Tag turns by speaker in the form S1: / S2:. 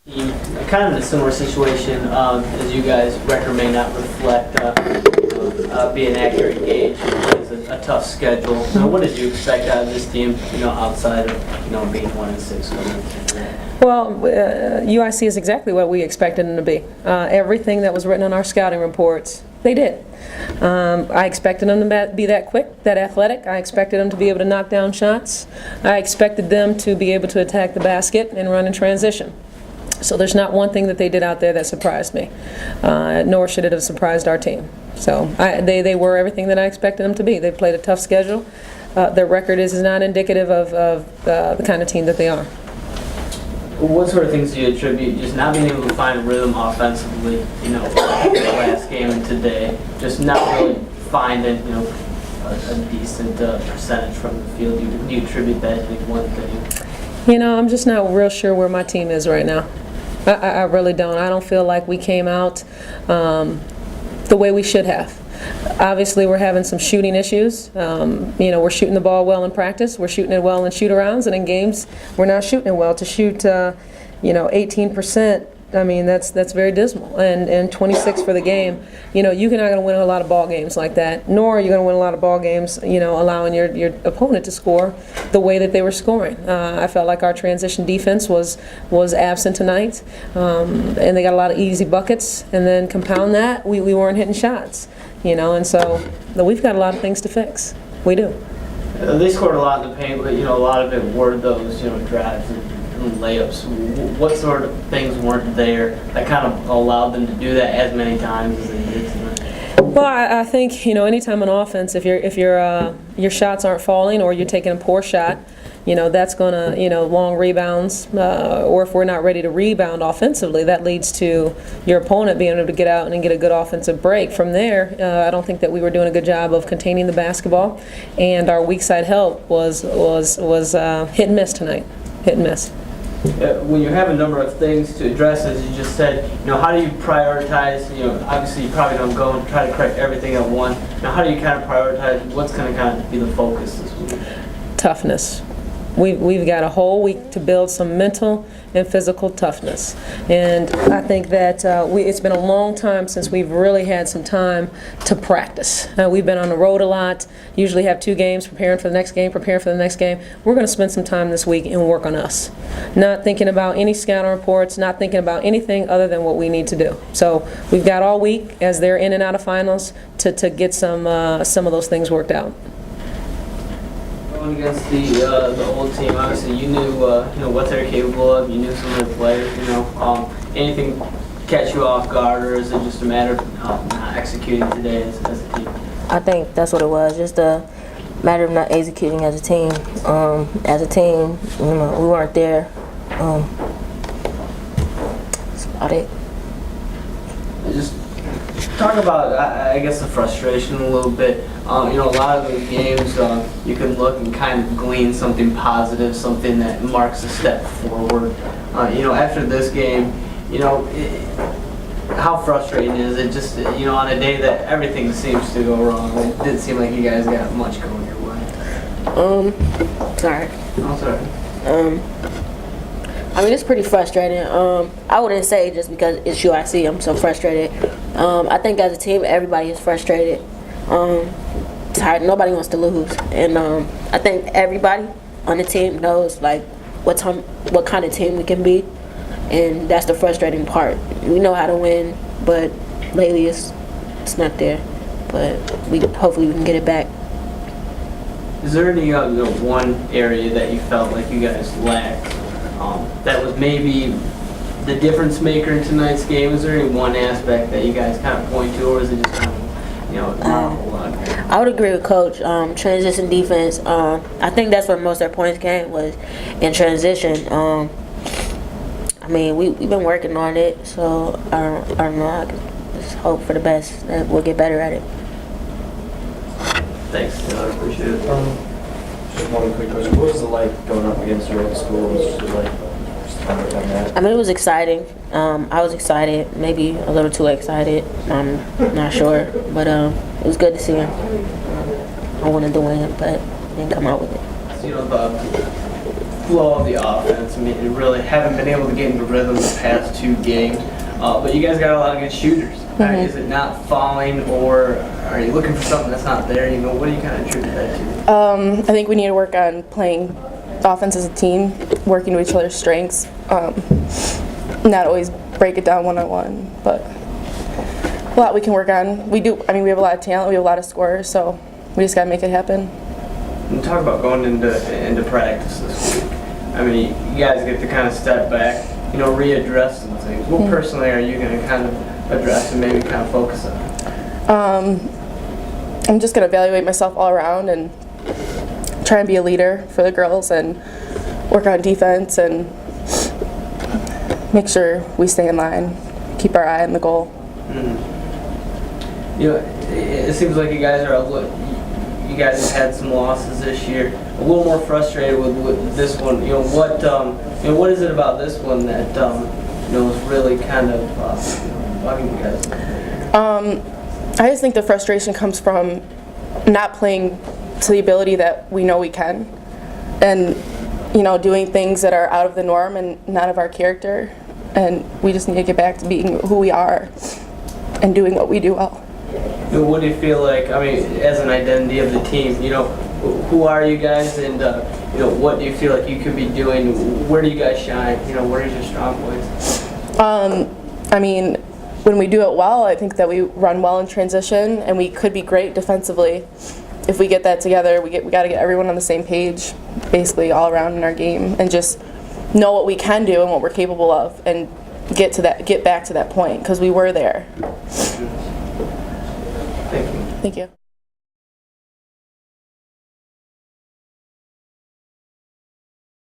S1: Kind of in a similar situation as you guys. Record may not reflect be an accurate gauge. It's a tough schedule. Now, what did you expect out of this team? Outside of being 1-6.
S2: Well, UIC is exactly what we expected them to be. Everything that was written on our scouting reports, they did. I expected them to be that quick, that athletic. I expected them to be able to knock down shots. I expected them to be able to attack the basket and run in transition. So there's not one thing that they did out there that surprised me, nor should it have surprised our team. So they were everything that I expected them to be. They played a tough schedule. Their record is not indicative of the kind of team that they are.
S1: What sort of things do you attribute just not being able to find rhythm offensively, the last game and today, just not really finding, a decent percentage from the field? Do you attribute that to one thing?
S2: I'm just not real sure where my team is right now. I really don't. I don't feel like we came out the way we should have. Obviously, we're having some shooting issues. We're shooting the ball well in practice. We're shooting it well in shoot-arounds, and in games, we're not shooting it well. To shoot, 18%, I mean, that's very dismal. And 26 for the game. You're not going to win a lot of ball games like that, nor are you going to win a lot of ball games, allowing your opponent to score the way that they were scoring. I felt like our transition defense was absent tonight, and they got a lot of easy buckets. And then compound that, we weren't hitting shots. And so we've got a lot of things to fix. We do.
S1: They scored a lot in the paint, but a lot of it were those drives and layups. What sort of things weren't there that kind of allowed them to do that as many times as they did tonight?
S2: Well, I think anytime on offense, if your shots aren't falling or you're taking a poor shot, that's going to, long rebounds, or if we're not ready to rebound offensively, that leads to your opponent being able to get out and get a good offensive break. From there, I don't think that we were doing a good job of containing the basketball, and our weak side help was hit and miss tonight. Hit and miss.
S1: When you have a number of things to address, as you just said, how do you prioritize? Obviously you probably don't go and try to correct everything at once. Now, how do you kind of prioritize? What's going to kind of be the focus this week?
S2: Toughness. We've got a whole week to build some mental and physical toughness, and I think that it's been a long time since we've really had some time to practice. We've been on the road a lot, usually have 2 games, preparing for the next game. We're going to spend some time this week and work on us, not thinking about any scouting reports, not thinking about anything other than what we need to do. So we've got all week, as they're in and out of finals, to get some of those things worked out.
S1: Against the old team, obviously you knew what they're capable of. You knew some of the players. Anything catch you off guard, or is it just a matter of not executing today as a team?
S3: I think that's what it was. Just a matter of not executing as a team. We weren't there. That's about it.
S1: Just talk about, I guess, the frustration a little bit. A lot of the games, you can look and kind of glean something positive, something that marks a step forward. After this game, how frustrating is it just, on a day that everything seems to go wrong? It didn't seem like you guys got much going your way.
S3: Sorry.
S1: Oh, sorry.
S3: It's pretty frustrating. I wouldn't say just because it's UIC I'm so frustrated. I think as a team, everybody is frustrated. It's hard. Nobody wants to lose, and I think everybody on the team knows what kind of team we can be, and that's the frustrating part. We know how to win, but lately it's not there. But hopefully we can get it back.
S1: Is there any one area that you felt like you guys lacked that was maybe the difference maker in tonight's game? Is there any one aspect that you guys kind of point to, or is it just kind of not a whole lot?
S3: I would agree with Coach. Transition defense. I think that's where most of our points came, was in transition. We've been working on it, so I don't know. I just hope for the best that we'll get better at it.
S1: Thanks, I appreciate it.
S4: Just one quick question. What was it like going up against your old school? Was it like just kind of done that?
S3: It was exciting. I was excited, maybe a little too excited. I'm not sure, but it was good to see him. I wanted to win, but didn't come out with it.
S1: So flow of the offense. I mean, you really haven't been able to get into rhythm the past 2 games, but you guys got a lot of good shooters. Is it not falling, or are you looking for something that's not there? You know, what do you kind of attribute that to?
S5: I think we need to work on playing offense as a team, working to each other's strengths, not always break it down one-on-one, but a lot we can work on. We do. I mean, we have a lot of talent. We have a lot of scorers, so we just got to make it happen.
S1: And talk about going into practice this week. I mean, you guys get to kind of step back, you know, readdress some things. What personally are you going to kind of address and maybe kind of focus on?
S5: I'm just going to evaluate myself all around and try and be a leader for the girls and work on defense and make sure we stay in line, keep our eye on the goal.
S1: You know, it seems like you guys have had some losses this year. A little more frustrated with this one. You know, what is it about this one that is really kind of bugging you guys?
S5: I just think the frustration comes from not playing to the ability that we know we can, and doing things that are out of the norm and not of our character. And we just need to get back to being who we are and doing what we do well.
S1: What do you feel like, I mean, as an identity of the team, who are you guys, and what do you feel like you could be doing? Where do you guys shine? Where's your strong points?
S5: I mean, when we do it well, I think that we run well in transition, and we could be great defensively. If we get that together, we got to get everyone on the same page, basically all around in our game, and just know what we can do and what we're capable of, and get back to that point, because we were there.
S1: Thank you.
S5: Thank you.